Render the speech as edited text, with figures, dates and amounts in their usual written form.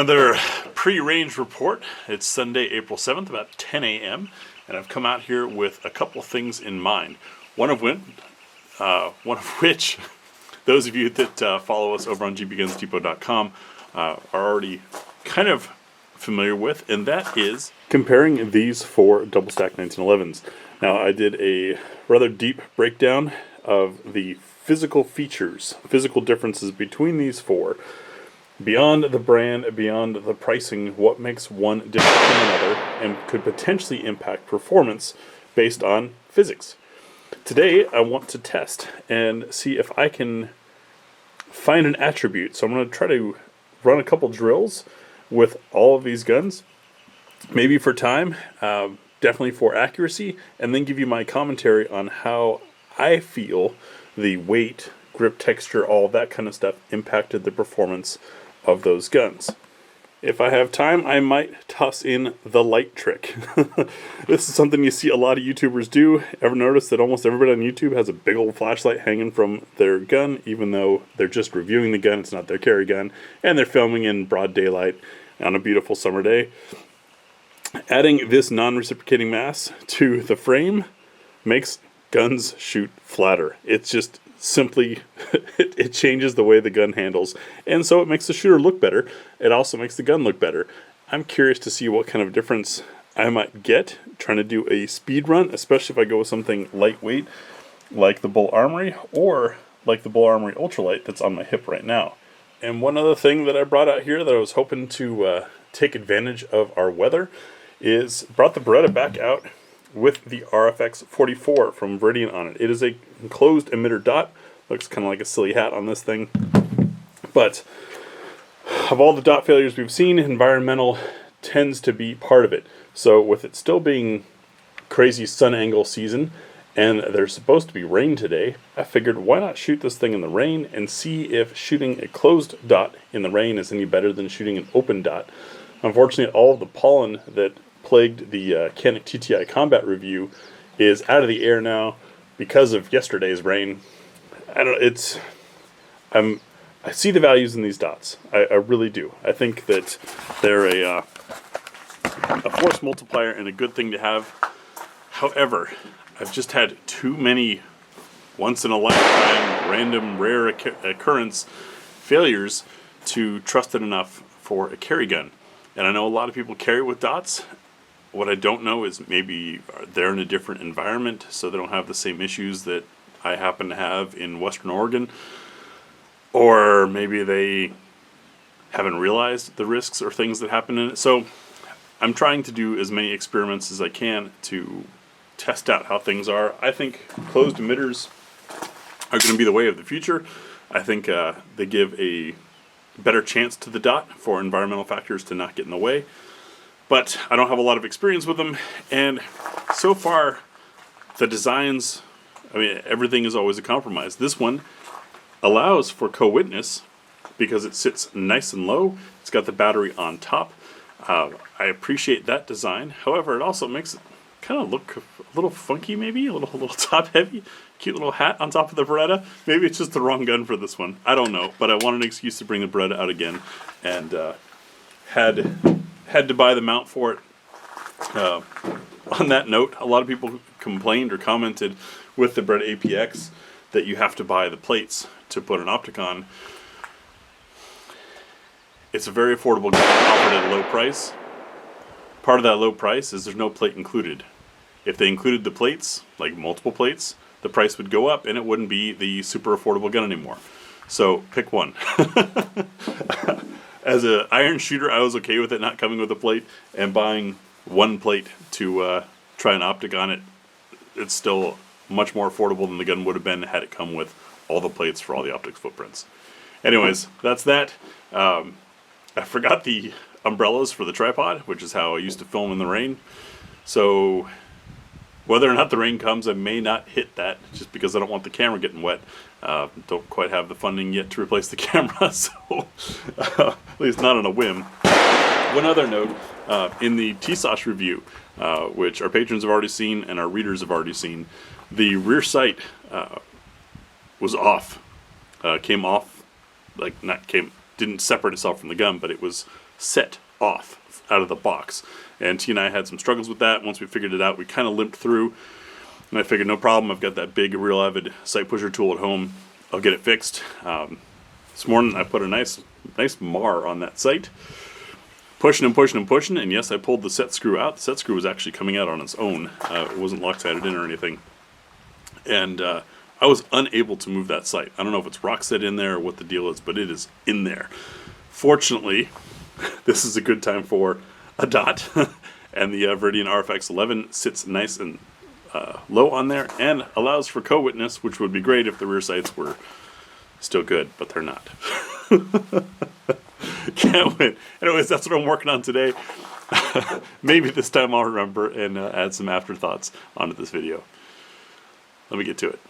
Another pre-range report. It's Sunday, April 7th, about 10 a.m., and I've come out here with a couple things in mind. One of which, those of you that follow us over on GBGunsDepot.com are already kind of familiar with, and that is comparing these four double-stack 1911s. Now, I did a rather deep breakdown of the physical features, physical differences between these four. Beyond the brand, beyond the pricing, what makes one different from another and could potentially impact performance based on physics. Today, I want to test and see if I can find an attribute. So I'm going to try to run a couple drills with all of these guns, maybe for time, definitely for accuracy, and then give you my commentary on how I feel the weight, grip texture, all that kind of stuff impacted the performance of those guns. If I have time, I might toss in the light trick. This is something you see a lot of YouTubers do. Ever notice that almost everybody on YouTube has a big old flashlight hanging from their gun, even though they're just reviewing the gun, it's not their carry gun, and they're filming in broad daylight on a beautiful summer day. Adding this non-reciprocating mass to the frame makes guns shoot flatter. It's just simply, it changes the way the gun handles, and so it makes the shooter look better. It also makes the gun look better. I'm curious to see what kind of difference I might get trying to do a speed run, especially if I go with something lightweight like the Bull Armory or like the Bull Armory Ultralight that's on my hip right now. And one other thing that I brought out here that I was hoping to take advantage of our weather is brought the Beretta back out with the RFX44 from Viridian on it. It is a enclosed emitter dot. Looks kind of like a silly hat on this thing. But of all the dot failures we've seen, environmental tends to be part of it. So with it still being crazy sun angle season, and there's supposed to be rain today, I figured why not shoot this thing in the rain and see if shooting a closed dot in the rain is any better than shooting an open dot. Unfortunately, all of the pollen that plagued the Canik TTI Combat review is out of the air now because of yesterday's rain. I see the values in these dots. I really do. I think that they're a force multiplier and a good thing to have. However, I've just had too many once in a lifetime, random, rare occurrence failures to trust it enough for a carry gun. And I know a lot of people carry with dots. What I don't know is maybe they're in a different environment, so they don't have the same issues that I happen to have in Western Oregon. Or maybe they haven't realized the risks or things that happen in it. So I'm trying to do as many experiments as I can to test out how things are. I think closed emitters are going to be the way of the future. I think they give a better chance to the dot for environmental factors to not get in the way. But I don't have a lot of experience with them, and so far, the designs, I mean, everything is always a compromise. This one allows for co-witness because it sits nice and low. It's got the battery on top. I appreciate that design. However, it also makes it kind of look a little funky, maybe a little top heavy. Cute little hat on top of the Beretta. Maybe it's just the wrong gun for this one. I don't know, but I wanted an excuse to bring the Beretta out again, and had to buy the mount for it. On that note, a lot of people complained or commented with the Beretta APX that you have to buy the plates to put an optic on. It's a very affordable gun offered at a low price. Part of that low price is there's no plate included. If they included the plates, like multiple plates, the price would go up and it wouldn't be the super affordable gun anymore. So pick one. As an iron shooter, I was okay with it not coming with a plate, and buying one plate to try an optic on it. It's still much more affordable than the gun would have been had it come with all the plates for all the optics footprints. Anyways, that's that. I forgot the umbrellas for the tripod, which is how I used to film in the rain. So whether or not the rain comes, I may not hit that just because I don't want the camera getting wet. Don't quite have the funding yet to replace the camera, so at least not on a whim. One other note, in the Tisas review, which our patrons have already seen and our readers have already seen, the rear sight was off. Came off, like not came didn't separate itself from the gun, but it was set off out of the box. And T and I had some struggles with that. Once we figured it out, we kind of limped through. And I figured, no problem, I've got that big Real Avid sight pusher tool at home. I'll get it fixed. This morning I put a nice mar on that sight. Pushing and pushing and pushing, and yes, I pulled the set screw out. The set screw was actually coming out on its own. It wasn't Loctited in or anything. And I was unable to move that sight. I don't know if it's rock set in there or what the deal is, but it is in there. Fortunately, this is a good time for a dot, and the Viridian RFX 11 sits nice and low on there and allows for co-witness, which would be great if the rear sights were still good, but they're not. Can't win. Anyways, that's what I'm working on today. Maybe this time I'll remember and add some afterthoughts onto this video. Let me get to it.